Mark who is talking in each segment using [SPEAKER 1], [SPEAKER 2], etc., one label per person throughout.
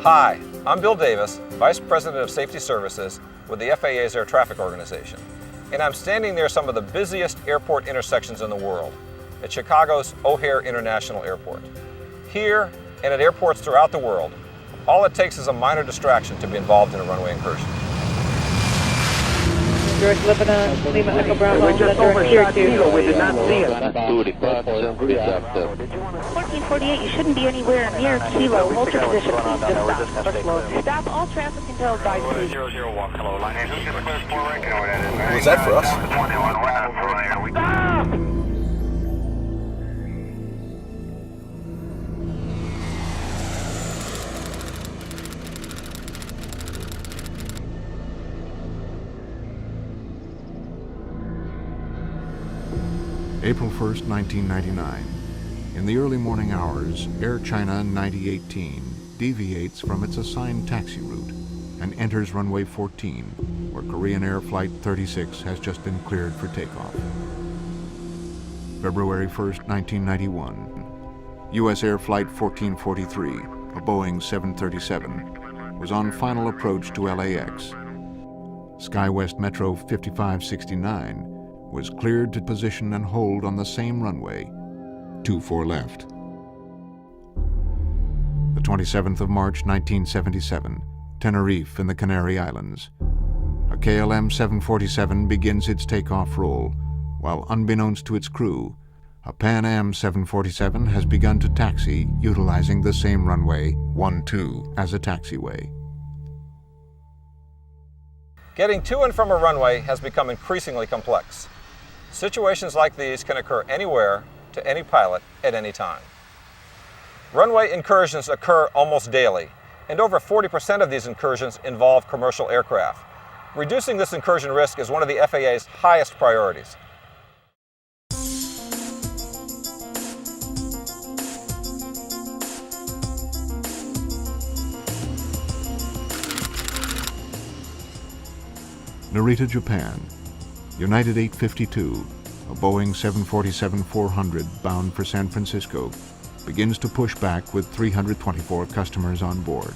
[SPEAKER 1] Hi, I'm Bill Davis, Vice President of Safety Services with the FAA's Air Traffic Organization, and I'm standing near some of the busiest airport intersections in the world, at Chicago's O'Hare International Airport. Here, and at airports throughout the world, all it takes is a minor distraction to be involved in a runway incursion.
[SPEAKER 2] George Lebanon, Lima Echo Bravo, here too.
[SPEAKER 3] We did not see it.
[SPEAKER 4] 1448, you shouldn't be anywhere near Kilo. Hold your position, please just stop. Stop all traffic until advised, please.
[SPEAKER 3] 001, hello, line 8.
[SPEAKER 1] Was that for us?
[SPEAKER 3] Stop!
[SPEAKER 5] April 1st, 1999. In the early morning hours, Air China 9018 deviates from its assigned taxi route and enters runway 14, where Korean Air Flight 36 has just been cleared for takeoff. February 1st, 1991. U.S. Air Flight 1443, a Boeing 737, was on final approach to LAX. SkyWest Metro 5569 was cleared to position and hold on the same runway, 24 left. The 27th of March, 1977, Tenerife in the Canary Islands. A KLM 747 begins its takeoff roll, while unbeknownst to its crew, a Pan Am 747 has begun to taxi utilizing the same runway, 12, as a taxiway.
[SPEAKER 1] Getting to and from a runway has become increasingly complex. Situations like these can occur anywhere, to any pilot, at any time. Runway incursions occur almost daily, and over 40% of these incursions involve commercial aircraft. Reducing this incursion risk is one of the FAA's highest priorities.
[SPEAKER 5] Narita, Japan. United 852, a Boeing 747-400 bound for San Francisco, begins to push back with 324 customers on board.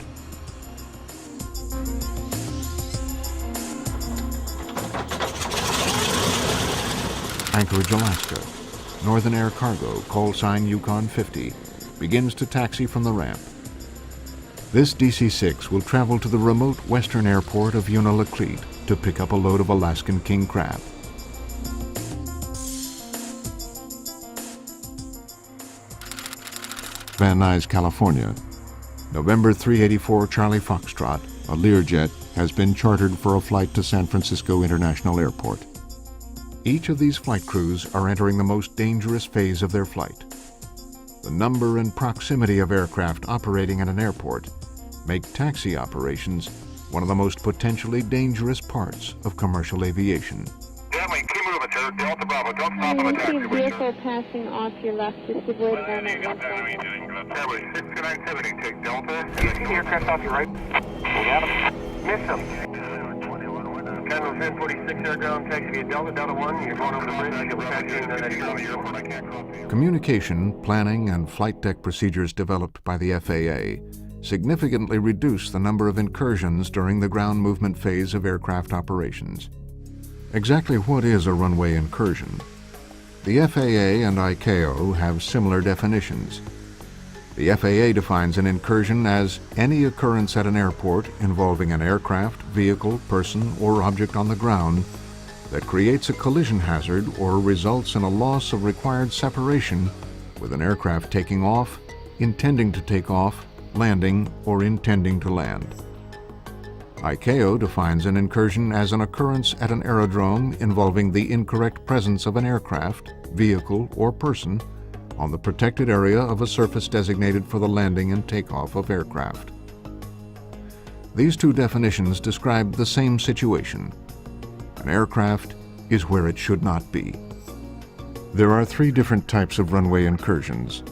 [SPEAKER 5] Anchorage, Alaska. Northern Air Cargo, call sign Yukon 50, begins to taxi from the ramp. This DC-6 will travel to the remote western airport of Unalakleet to pick up a load of Alaskan king crab. Van Nuys, California. November 384 Charlie Foxtrot, a Learjet, has been chartered for a flight to San Francisco International Airport. Each of these flight crews are entering the most dangerous phase of their flight. The number and proximity of aircraft operating at an airport make taxi operations one of the most potentially dangerous parts of commercial aviation.
[SPEAKER 3] Delta Bravo, don't stop on the taxi.
[SPEAKER 4] Vehicle passing off your left, just avoid that.
[SPEAKER 3] 6970, take Delta. Aircraft off your right. We got him. Miss him. Channel 1046 airground, taxi via Delta, Delta 1. You're going over the bridge. You'll be taxiing the next airport. I can't cross you.
[SPEAKER 5] Communication, planning, and flight deck procedures developed by the FAA significantly reduce the number of incursions during the ground movement phase of aircraft operations. Exactly what is a runway incursion? The FAA and ICAO have similar definitions. The FAA defines an incursion as any occurrence at an airport involving an aircraft, vehicle, person, or object on the ground that creates a collision hazard or results in a loss of required separation with an aircraft taking off, intending to take off, landing, or intending to land. ICAO defines an incursion as an occurrence at an aerodrome involving the incorrect presence of an aircraft, vehicle, or person on the protected area of a surface designated for the landing and takeoff of aircraft. These two definitions describe the same situation. An aircraft is where it should not be. There are three different types of runway incursions: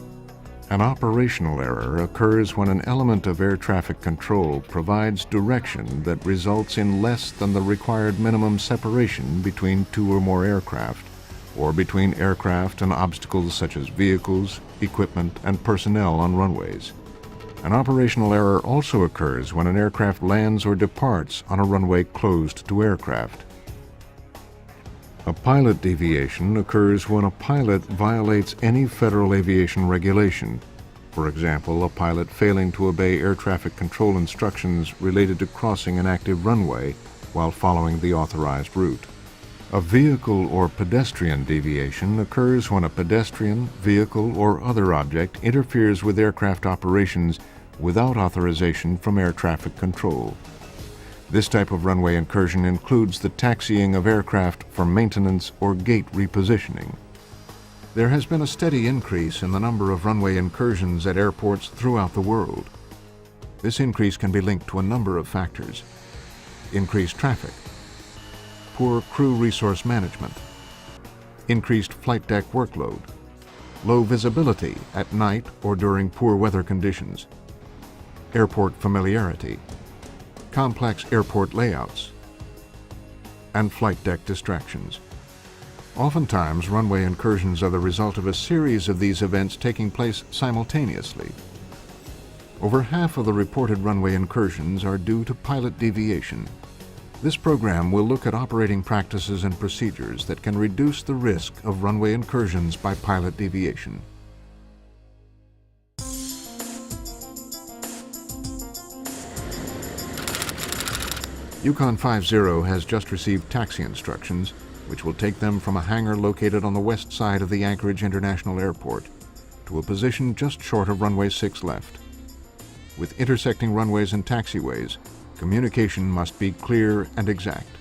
[SPEAKER 5] An operational error occurs when an element of air traffic control provides direction that results in less than the required minimum separation between two or more aircraft, or between aircraft and obstacles such as vehicles, equipment, and personnel on runways. An operational error also occurs when an aircraft lands or departs on a runway closed to aircraft. A pilot deviation occurs when a pilot violates any federal aviation regulation. For example, a pilot failing to obey air traffic control instructions related to crossing an active runway while following the authorized route. A vehicle or pedestrian deviation occurs when a pedestrian, vehicle, or other object interferes with aircraft operations without authorization from air traffic control. This type of runway incursion includes the taxiing of aircraft for maintenance or gate repositioning. There has been a steady increase in the number of runway incursions at airports throughout the world. This increase can be linked to a number of factors: increased traffic, poor crew resource management, increased flight deck workload, low visibility at night or during poor weather conditions, airport familiarity, complex airport layouts, and flight deck distractions. Oftentimes, runway incursions are the result of a series of these events taking place simultaneously. Over half of the reported runway incursions are due to pilot deviation. This program will look at operating practices and procedures that can reduce the risk of runway incursions by pilot deviation. Yukon 50 has just received taxi instructions, which will take them from a hangar located on the west side of the Anchorage International Airport to a position just short of runway 6 left. With intersecting runways and taxiways, communication must be clear and exact.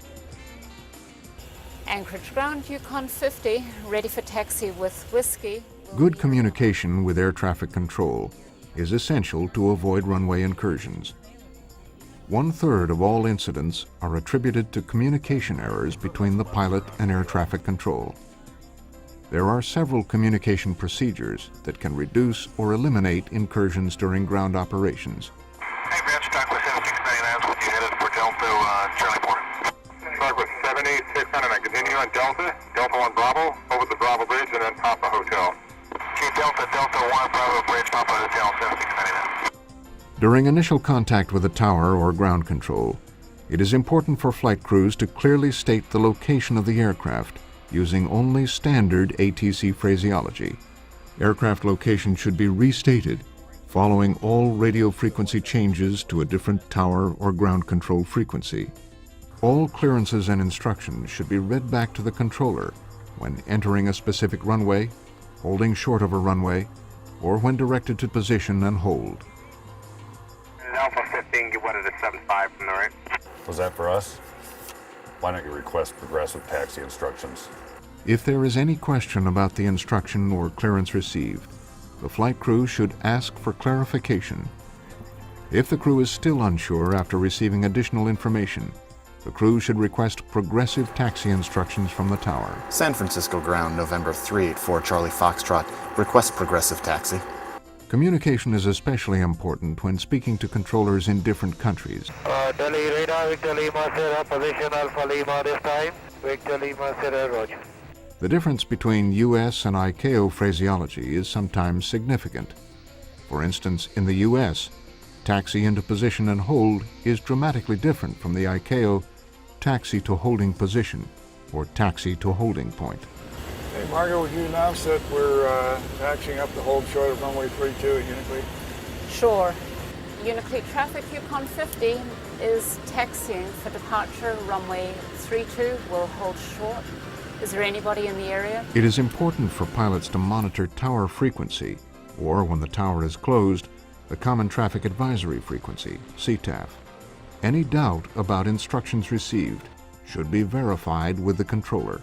[SPEAKER 6] Anchorage ground, Yukon 50, ready for taxi with whiskey.
[SPEAKER 5] Good communication with air traffic control is essential to avoid runway incursions. 1/3 of all incidents are attributed to communication errors between the pilot and air traffic control. There are several communication procedures that can reduce or eliminate incursions during ground operations.
[SPEAKER 3] Hey, Brad, stock with 7699, would you headed for Delta, Charlie 4? Stock with 7600, I continue on Delta, Delta 1 Bravo, over the Bravo Bridge, and then Papa Hotel. Okay, Delta 1 Bravo Bridge, Papa Hotel, 7699.
[SPEAKER 5] During initial contact with a tower or ground control, it is important for flight crews to clearly state the location of the aircraft using only standard ATC phraseology. Aircraft location should be restated following all radio frequency changes to a different tower or ground control frequency. All clearances and instructions should be read back to the controller when entering a specific runway, holding short of a runway, or when directed to position and hold.
[SPEAKER 3] Alpha 15, get weather to 75 from the right.
[SPEAKER 7] Was that for us? Why don't you request progressive taxi instructions?
[SPEAKER 5] If there is any question about the instruction or clearance received, the flight crew should ask for clarification. If the crew is still unsure after receiving additional information, the crew should request progressive taxi instructions from the tower.
[SPEAKER 8] San Francisco ground, November 3 at 4 Charlie Foxtrot. Request progressive taxi.
[SPEAKER 5] Communication is especially important when speaking to controllers in different countries.
[SPEAKER 3] Delhi radar, Victor Lima, Sierra, position Alpha Lima this time. Victor Lima, Sierra, roger.
[SPEAKER 5] The difference between U.S. and ICAO phraseology is sometimes significant. For instance, in the U.S., taxi into position and hold is dramatically different from the ICAO taxi to holding position or taxi to holding point.
[SPEAKER 9] Hey, Margo, would you announce that we're taxiing up the hold short of runway 32 at Uniclete?
[SPEAKER 6] Sure. Uniclete traffic, Yukon 50 is taxiing for departure. Runway 32 will hold short. Is there anybody in the area?
[SPEAKER 5] It is important for pilots to monitor tower frequency, or when the tower is closed, the Common Traffic Advisory Frequency, CTAF. Any doubt about instructions received should be verified with the controller.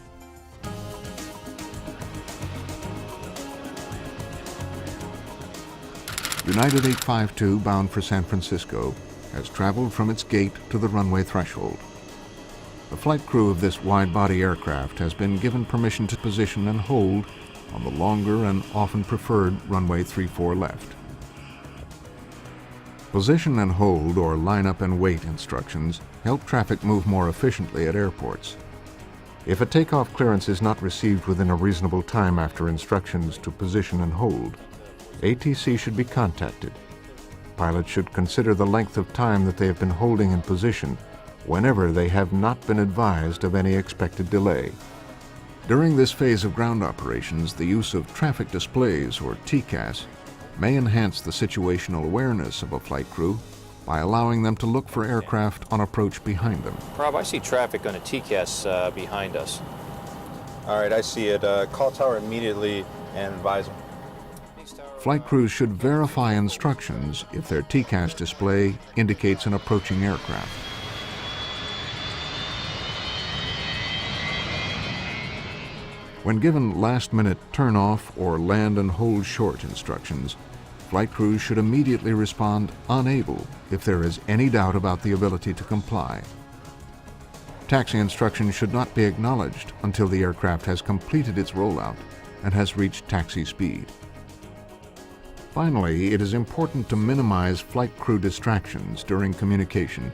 [SPEAKER 5] United 852, bound for San Francisco, has traveled from its gate to the runway threshold. The flight crew of this wide-body aircraft has been given permission to position and hold on the longer and often preferred runway 34 left. Position and hold or line up and wait instructions help traffic move more efficiently at airports. If a takeoff clearance is not received within a reasonable time after instructions to position and hold, ATC should be contacted. Pilots should consider the length of time that they have been holding in position whenever they have not been advised of any expected delay. During this phase of ground operations, the use of traffic displays, or TCAS, may enhance the situational awareness of a flight crew by allowing them to look for aircraft on approach behind them.
[SPEAKER 10] Rob, I see traffic on a TCAS behind us.
[SPEAKER 11] All right, I see it. Call tower immediately and advise them.
[SPEAKER 5] Flight crews should verify instructions if their TCAS display indicates an approaching aircraft. When given last-minute turn-off or land and hold short instructions, flight crews should immediately respond unable if there is any doubt about the ability to comply. Taxi instructions should not be acknowledged until the aircraft has completed its rollout and has reached taxi speed. Finally, it is important to minimize flight crew distractions during communication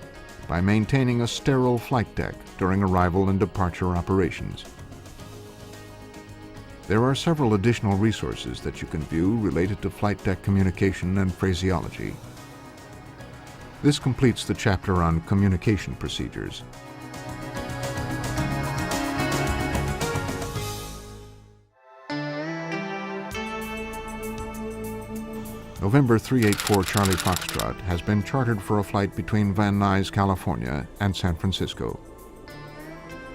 [SPEAKER 5] by maintaining a sterile flight deck during arrival and departure operations. There are several additional resources that you can view related to flight deck communication and phraseology. This completes the chapter on communication procedures. November 384 Charlie Foxtrot has been chartered for a flight between Van Nuys, California and San Francisco.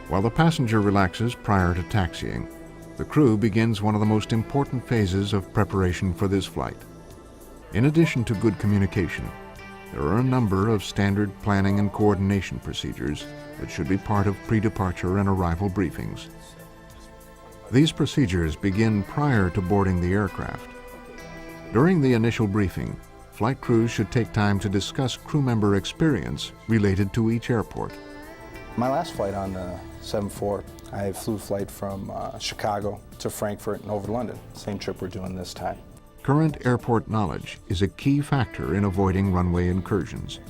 [SPEAKER 5] While the passenger relaxes prior to taxiing, the crew begins one of the most important phases of preparation for this flight. In addition to good communication, there are a number of standard planning and coordination procedures that should be part of pre-departure and arrival briefings. These procedures begin prior to boarding the aircraft. During the initial briefing, flight crews should take time to discuss crew member experience related to each airport.
[SPEAKER 12] My last flight on the 7-4, I flew a flight from Chicago to Frankfurt and over to London. Same trip we're doing this time.
[SPEAKER 5] Current airport knowledge is a key factor in avoiding runway incursions.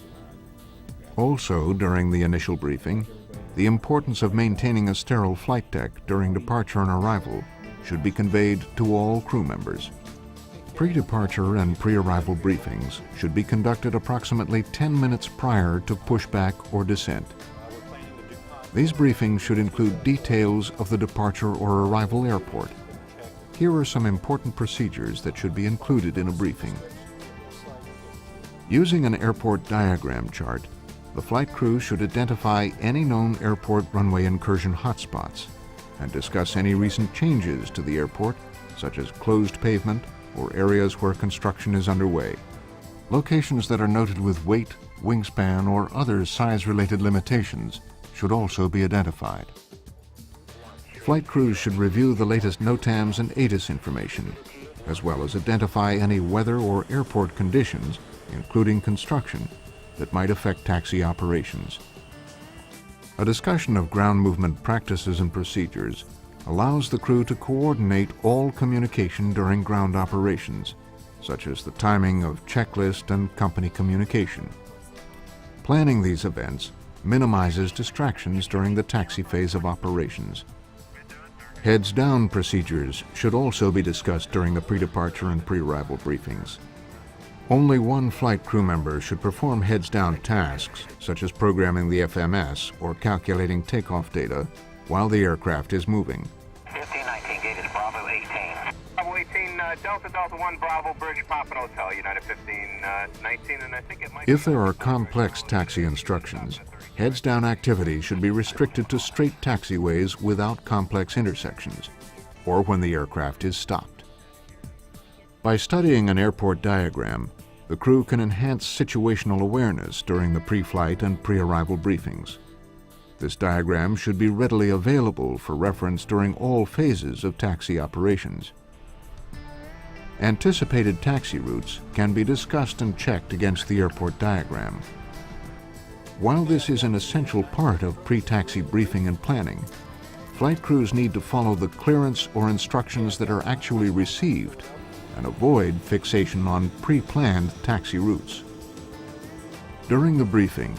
[SPEAKER 5] Also, during the initial briefing, the importance of maintaining a sterile flight deck during departure and arrival should be conveyed to all crew members. Pre-departure and pre-arrival briefings should be conducted approximately 10 minutes prior to pushback or descent. These briefings should include details of the departure or arrival airport. Here are some important procedures that should be included in a briefing. Using an airport diagram chart, the flight crew should identify any known airport runway incursion hotspots and discuss any recent changes to the airport, such as closed pavement or areas where construction is underway. Locations that are noted with weight, wingspan, or other size-related limitations should also be identified. Flight crews should review the latest NOTAMs and ATIS information, as well as identify any weather or airport conditions, including construction, that might affect taxi operations. A discussion of ground movement practices and procedures allows the crew to coordinate all communication during ground operations, such as the timing of checklist and company communication. Planning these events minimizes distractions during the taxi phase of operations. Heads-down procedures should also be discussed during the pre-departure and pre-arrival briefings. Only one flight crew member should perform heads-down tasks, such as programming the FMS or calculating takeoff data, while the aircraft is moving.
[SPEAKER 3] 1519, gate is Bravo 18. Bravo 18, Delta Delta 1, Bravo Bridge, Papa Hotel, United 1519, and I think it might...
[SPEAKER 5] If there are complex taxi instructions, heads-down activity should be restricted to straight taxiways without complex intersections, or when the aircraft is stopped. By studying an airport diagram, the crew can enhance situational awareness during the pre-flight and pre-arrival briefings. This diagram should be readily available for reference during all phases of taxi operations. Anticipated taxi routes can be discussed and checked against the airport diagram. While this is an essential part of pre-taxi briefing and planning, flight crews need to follow the clearance or instructions that are actually received and avoid fixation on pre-planned taxi routes. During the briefing,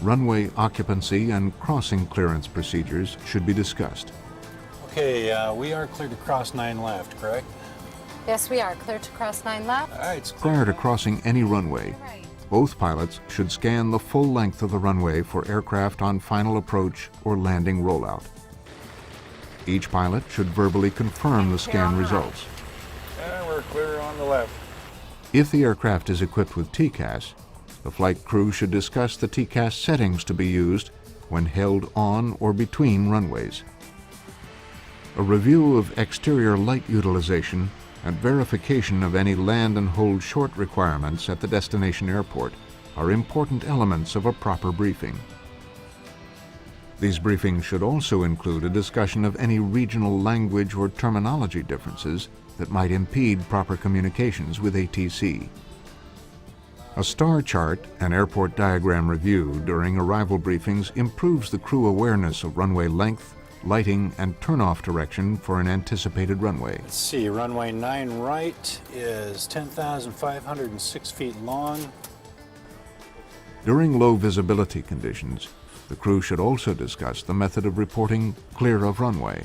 [SPEAKER 5] runway occupancy and crossing clearance procedures should be discussed.
[SPEAKER 10] Okay, we are cleared to cross 9 left, correct?
[SPEAKER 6] Yes, we are clear to cross 9 left.
[SPEAKER 10] All right.
[SPEAKER 5] Prior to crossing any runway, both pilots should scan the full length of the runway for aircraft on final approach or landing rollout. Each pilot should verbally confirm the scan results.
[SPEAKER 9] And we're clear on the left.
[SPEAKER 5] If the aircraft is equipped with TCAS, the flight crew should discuss the TCAS settings to be used when held on or between runways. A review of exterior light utilization and verification of any land and hold short requirements at the destination airport are important elements of a proper briefing. These briefings should also include a discussion of any regional language or terminology differences that might impede proper communications with ATC. A star chart and airport diagram review during arrival briefings improves the crew awareness of runway length, lighting, and turnoff direction for an anticipated runway.
[SPEAKER 10] Let's see, runway 9 right is 10,506 feet long.
[SPEAKER 5] During low visibility conditions, the crew should also discuss the method of reporting clear of runway.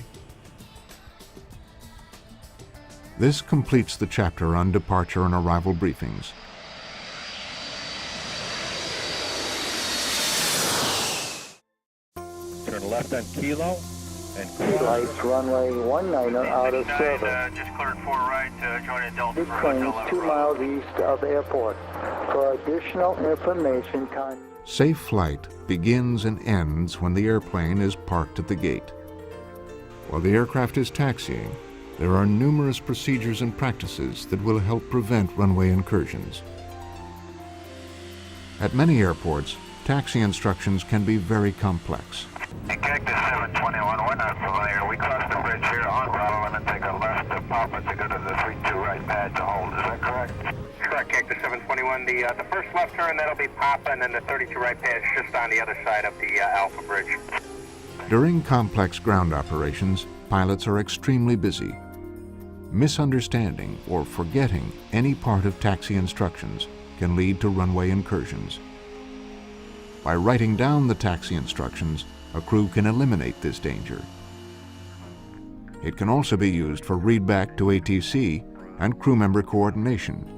[SPEAKER 5] This completes the chapter on departure and arrival briefings.
[SPEAKER 3] Turn left on Kilo. And
[SPEAKER 13] Lights runway 19 out of service.
[SPEAKER 3] Just cleared 4 right, joining Delta.
[SPEAKER 13] This plane is 2 miles east of airport. For additional information,
[SPEAKER 5] Safe flight begins and ends when the airplane is parked at the gate. While the aircraft is taxiing, there are numerous procedures and practices that will help prevent runway incursions. At many airports, taxi instructions can be very complex.
[SPEAKER 3] Cactus 721, we're not familiar. We cross the bridge here on Bravo and then take a left to Papa to go to the 32 right pad to hold. Is that correct? Correct, Cactus 721. The first left turn, that'll be Papa, and then the 32 right pad is just on the other side of the Alpha Bridge.
[SPEAKER 5] During complex ground operations, pilots are extremely busy. Misunderstanding or forgetting any part of taxi instructions can lead to runway incursions. By writing down the taxi instructions, a crew can eliminate this danger. It can also be used for readback to ATC and crew member coordination.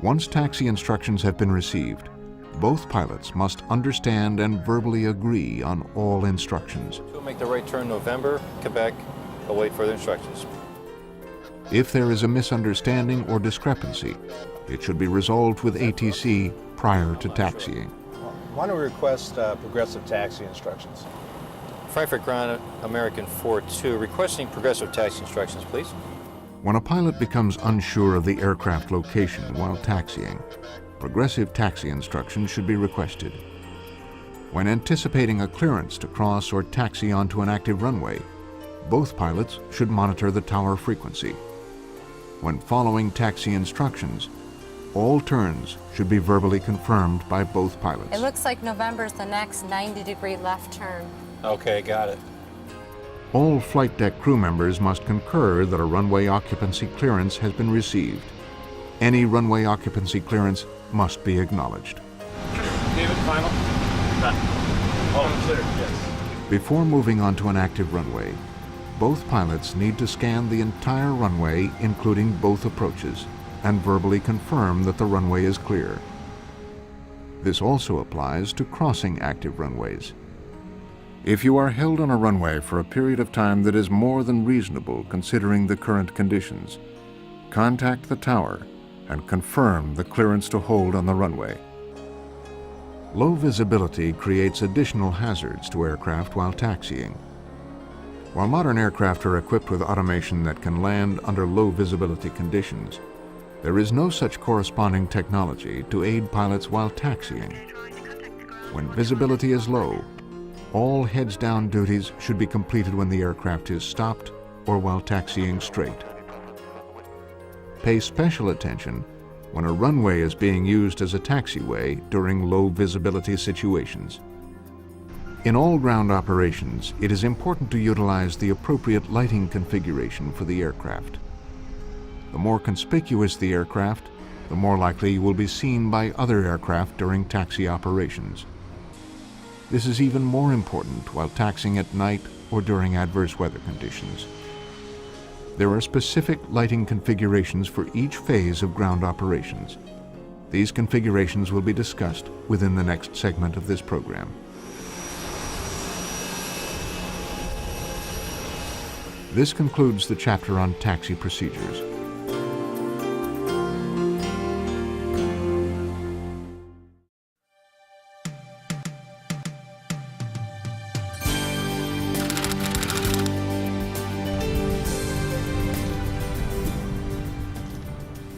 [SPEAKER 5] Once taxi instructions have been received, both pilots must understand and verbally agree on all instructions.
[SPEAKER 10] We'll make the right turn November, Quebec, await further instructions.
[SPEAKER 5] If there is a misunderstanding or discrepancy, it should be resolved with ATC prior to taxiing.
[SPEAKER 11] Why don't we request progressive taxi instructions?
[SPEAKER 10] Frankfurt Ground American 42, requesting progressive taxi instructions, please.
[SPEAKER 5] When a pilot becomes unsure of the aircraft location while taxiing, progressive taxi instructions should be requested. When anticipating a clearance to cross or taxi onto an active runway, both pilots should monitor the tower frequency. When following taxi instructions, all turns should be verbally confirmed by both pilots.
[SPEAKER 6] It looks like November's the next 90-degree left turn.
[SPEAKER 10] Okay, got it.
[SPEAKER 5] All flight deck crew members must concur that a runway occupancy clearance has been received. Any runway occupancy clearance must be acknowledged.
[SPEAKER 3] David, final. All clear, yes.
[SPEAKER 5] Before moving onto an active runway, both pilots need to scan the entire runway, including both approaches, and verbally confirm that the runway is clear. This also applies to crossing active runways. If you are held on a runway for a period of time that is more than reasonable considering the current conditions, contact the tower and confirm the clearance to hold on the runway. Low visibility creates additional hazards to aircraft while taxiing. While modern aircraft are equipped with automation that can land under low visibility conditions, there is no such corresponding technology to aid pilots while taxiing. When visibility is low, all heads-down duties should be completed when the aircraft is stopped or while taxiing straight. Pay special attention when a runway is being used as a taxiway during low visibility situations. In all ground operations, it is important to utilize the appropriate lighting configuration for the aircraft. The more conspicuous the aircraft, the more likely you will be seen by other aircraft during taxi operations. This is even more important while taxiing at night or during adverse weather conditions. There are specific lighting configurations for each phase of ground operations. These configurations will be discussed within the next segment of this program. This concludes the chapter on taxi procedures.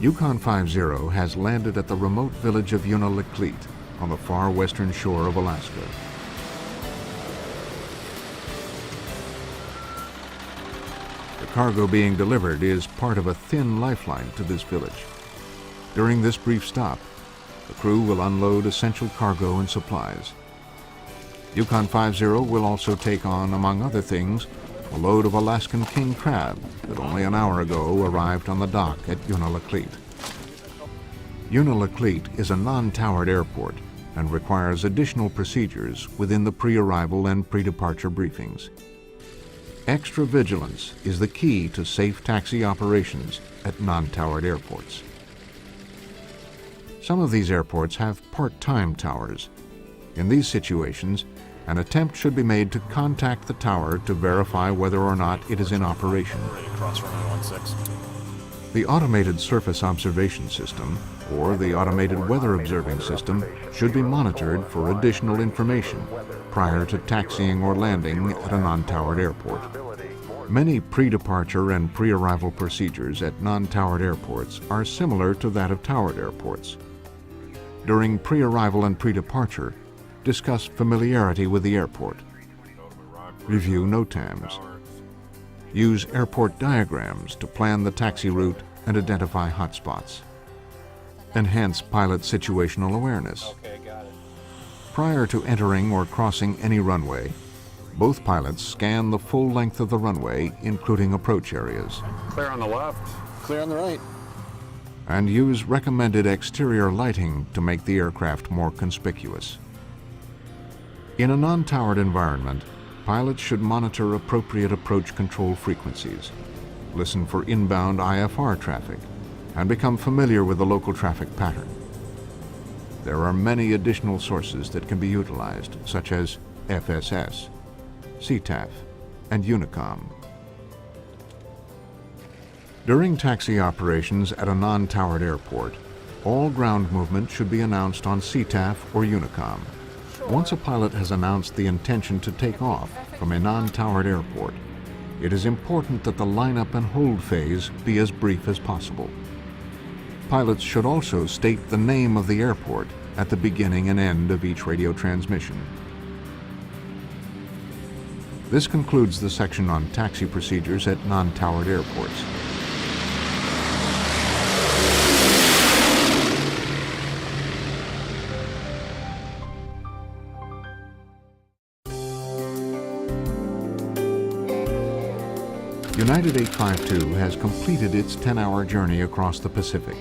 [SPEAKER 5] Yukon 50 has landed at the remote village of Unalakleet on the far western shore of Alaska. The cargo being delivered is part of a thin lifeline to this village. During this brief stop, the crew will unload essential cargo and supplies. Yukon 50 will also take on, among other things, a load of Alaskan king crab that only an hour ago arrived on the dock at Unalakleet. Unalakleet is a non-towered airport and requires additional procedures within the pre-arrival and pre-departure briefings. Extra vigilance is the key to safe taxi operations at non-towered airports. Some of these airports have part-time towers. In these situations, an attempt should be made to contact the tower to verify whether or not it is in operation. The Automated Surface Observation System, or the Automated Weather Observing System, should be monitored for additional information prior to taxiing or landing at a non-towered airport. Many pre-departure and pre-arrival procedures at non-towered airports are similar to that of towered airports. During pre-arrival and pre-departure, discuss familiarity with the airport. Review NOTAMs. Use airport diagrams to plan the taxi route and identify hotspots. Enhance pilot situational awareness. Prior to entering or crossing any runway, both pilots scan the full length of the runway, including approach areas.
[SPEAKER 7] Clear on the left.
[SPEAKER 12] Clear on the right.
[SPEAKER 5] And use recommended exterior lighting to make the aircraft more conspicuous. In a non-towered environment, pilots should monitor appropriate approach control frequencies, listen for inbound IFR traffic, and become familiar with the local traffic pattern. There are many additional sources that can be utilized, such as FSS, CTAF, and Unicom. During taxi operations at a non-towered airport, all ground movement should be announced on CTAF or Unicom. Once a pilot has announced the intention to take off from a non-towered airport, it is important that the lineup and hold phase be as brief as possible. Pilots should also state the name of the airport at the beginning and end of each radio transmission. This concludes the section on taxi procedures at non-towered airports. United 852 has completed its 10-hour journey across the Pacific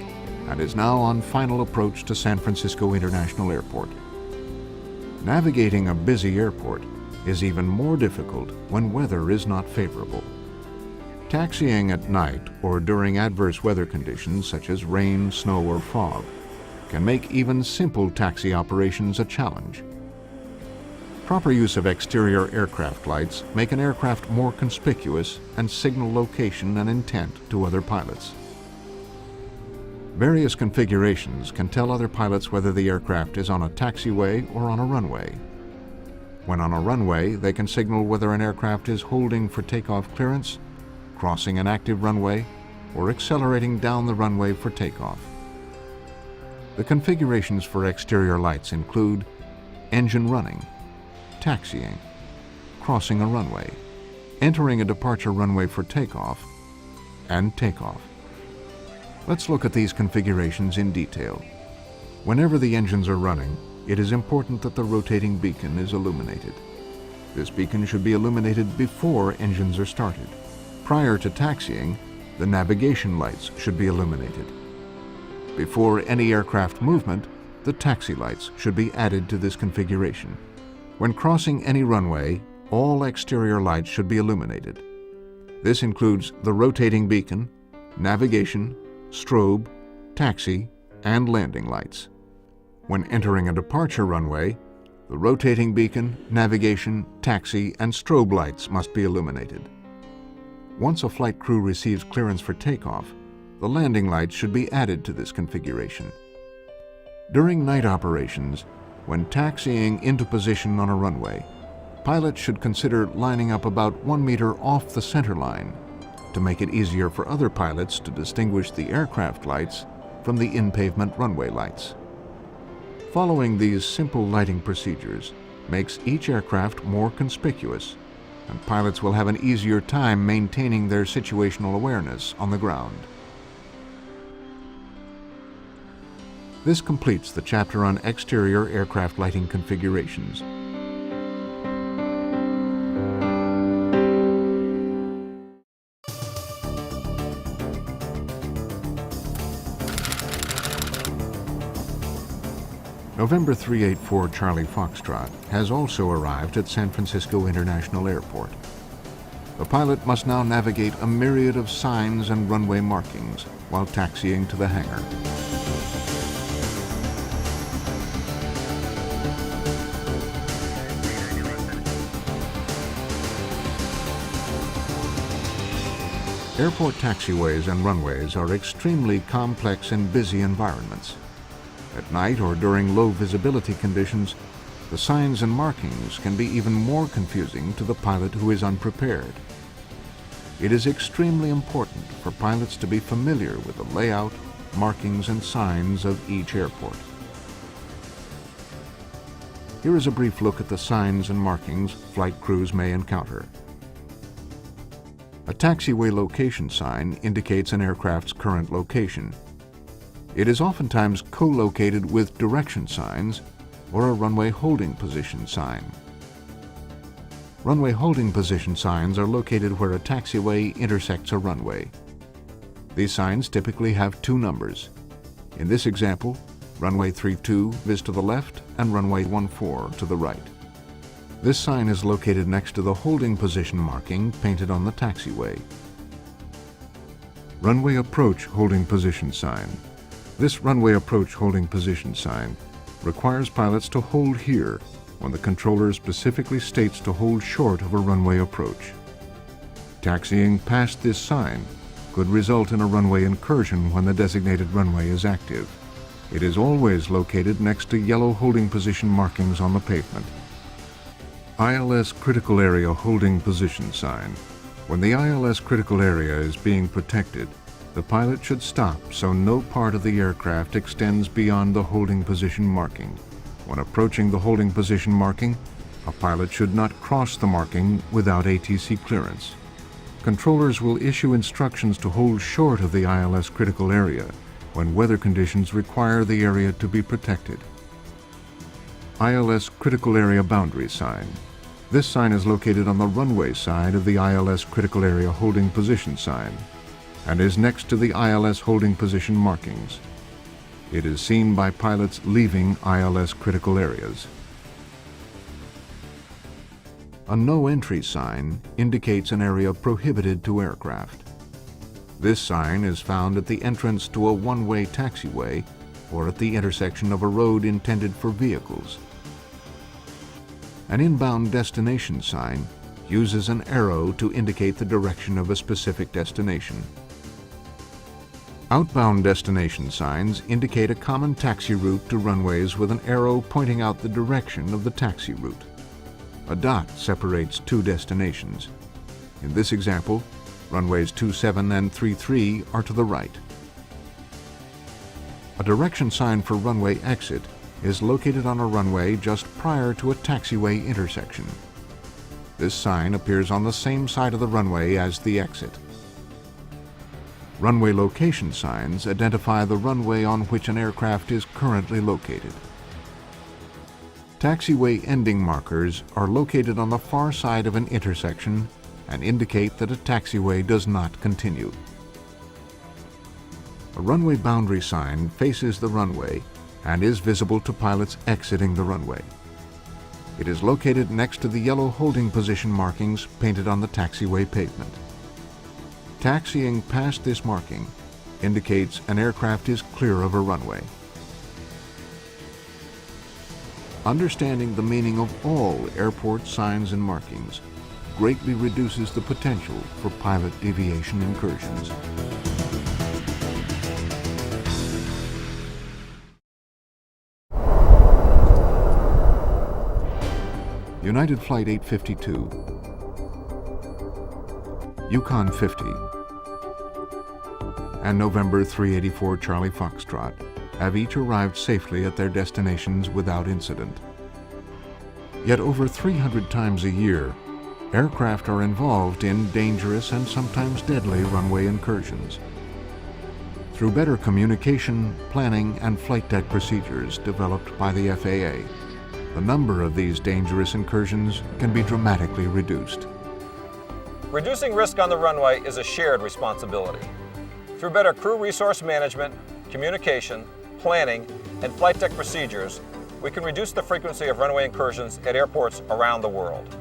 [SPEAKER 5] and is now on final approach to San Francisco International Airport. Navigating a busy airport is even more difficult when weather is not favorable. Taxiing at night or during adverse weather conditions such as rain, snow, or fog can make even simple taxi operations a challenge. Proper use of exterior aircraft lights make an aircraft more conspicuous and signal location and intent to other pilots. Various configurations can tell other pilots whether the aircraft is on a taxiway or on a runway. When on a runway, they can signal whether an aircraft is holding for takeoff clearance, crossing an active runway, or accelerating down the runway for takeoff. The configurations for exterior lights include engine running, taxiing, crossing a runway, entering a departure runway for takeoff, and takeoff. Let's look at these configurations in detail. Whenever the engines are running, it is important that the rotating beacon is illuminated. This beacon should be illuminated before engines are started. Prior to taxiing, the navigation lights should be illuminated. Before any aircraft movement, the taxi lights should be added to this configuration. When crossing any runway, all exterior lights should be illuminated. This includes the rotating beacon, navigation, strobe, taxi, and landing lights. When entering a departure runway, the rotating beacon, navigation, taxi, and strobe lights must be illuminated. Once a flight crew receives clearance for takeoff, the landing lights should be added to this configuration. During night operations, when taxiing into position on a runway, pilots should consider lining up about 1 meter off the center line to make it easier for other pilots to distinguish the aircraft lights from the in-pavement runway lights. Following these simple lighting procedures makes each aircraft more conspicuous, and pilots will have an easier time maintaining their situational awareness on the ground. This completes the chapter on exterior aircraft lighting configurations. November 384 Charlie Foxtrot has also arrived at San Francisco International Airport. The pilot must now navigate a myriad of signs and runway markings while taxiing to the hangar. Airport taxiways and runways are extremely complex and busy environments. At night or during low visibility conditions, the signs and markings can be even more confusing to the pilot who is unprepared. It is extremely important for pilots to be familiar with the layout, markings, and signs of each airport. Here is a brief look at the signs and markings flight crews may encounter. A taxiway location sign indicates an aircraft's current location. It is oftentimes co-located with direction signs or a runway holding position sign. Runway holding position signs are located where a taxiway intersects a runway. These signs typically have 2 numbers. In this example, runway 32 is to the left and runway 14 to the right. This sign is located next to the holding position marking painted on the taxiway. Runway approach holding position sign. This runway approach holding position sign requires pilots to hold here when the controller specifically states to hold short of a runway approach. Taxiing past this sign could result in a runway incursion when the designated runway is active. It is always located next to yellow holding position markings on the pavement. ILS critical area holding position sign. When the ILS critical area is being protected, the pilot should stop so no part of the aircraft extends beyond the holding position marking. When approaching the holding position marking, a pilot should not cross the marking without ATC clearance. Controllers will issue instructions to hold short of the ILS critical area when weather conditions require the area to be protected. ILS critical area boundary sign. This sign is located on the runway side of the ILS critical area holding position sign and is next to the ILS holding position markings. It is seen by pilots leaving ILS critical areas. A no entry sign indicates an area prohibited to aircraft. This sign is found at the entrance to a one-way taxiway or at the intersection of a road intended for vehicles. An inbound destination sign uses an arrow to indicate the direction of a specific destination. Outbound destination signs indicate a common taxi route to runways with an arrow pointing out the direction of the taxi route. A dot separates 2 destinations. In this example, runways 27 and 33 are to the right. A direction sign for runway exit is located on a runway just prior to a taxiway intersection. This sign appears on the same side of the runway as the exit. Runway location signs identify the runway on which an aircraft is currently located. Taxiway ending markers are located on the far side of an intersection and indicate that a taxiway does not continue. A runway boundary sign faces the runway and is visible to pilots exiting the runway. It is located next to the yellow holding position markings painted on the taxiway pavement. Taxiing past this marking indicates an aircraft is clear of a runway. Understanding the meaning of all airport signs and markings greatly reduces the potential for pilot deviation incursions. United Flight 852, Yukon 50, and November 384 Charlie Foxtrot have each arrived safely at their destinations without incident. Yet over 300 times a year, aircraft are involved in dangerous and sometimes deadly runway incursions. Through better communication, planning, and flight deck procedures developed by the FAA, the number of these dangerous incursions can be dramatically reduced.
[SPEAKER 1] Reducing risk on the runway is a shared responsibility. Through better crew resource management, communication, planning, and flight deck procedures, we can reduce the frequency of runway incursions at airports around the world.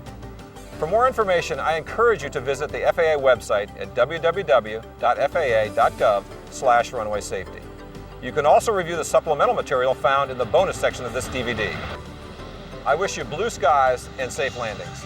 [SPEAKER 1] For more information, I encourage you to visit the FAA website at www.faa.gov/runway safety. You can also review the supplemental material found in the bonus section of this DVD. I wish you blue skies and safe landings.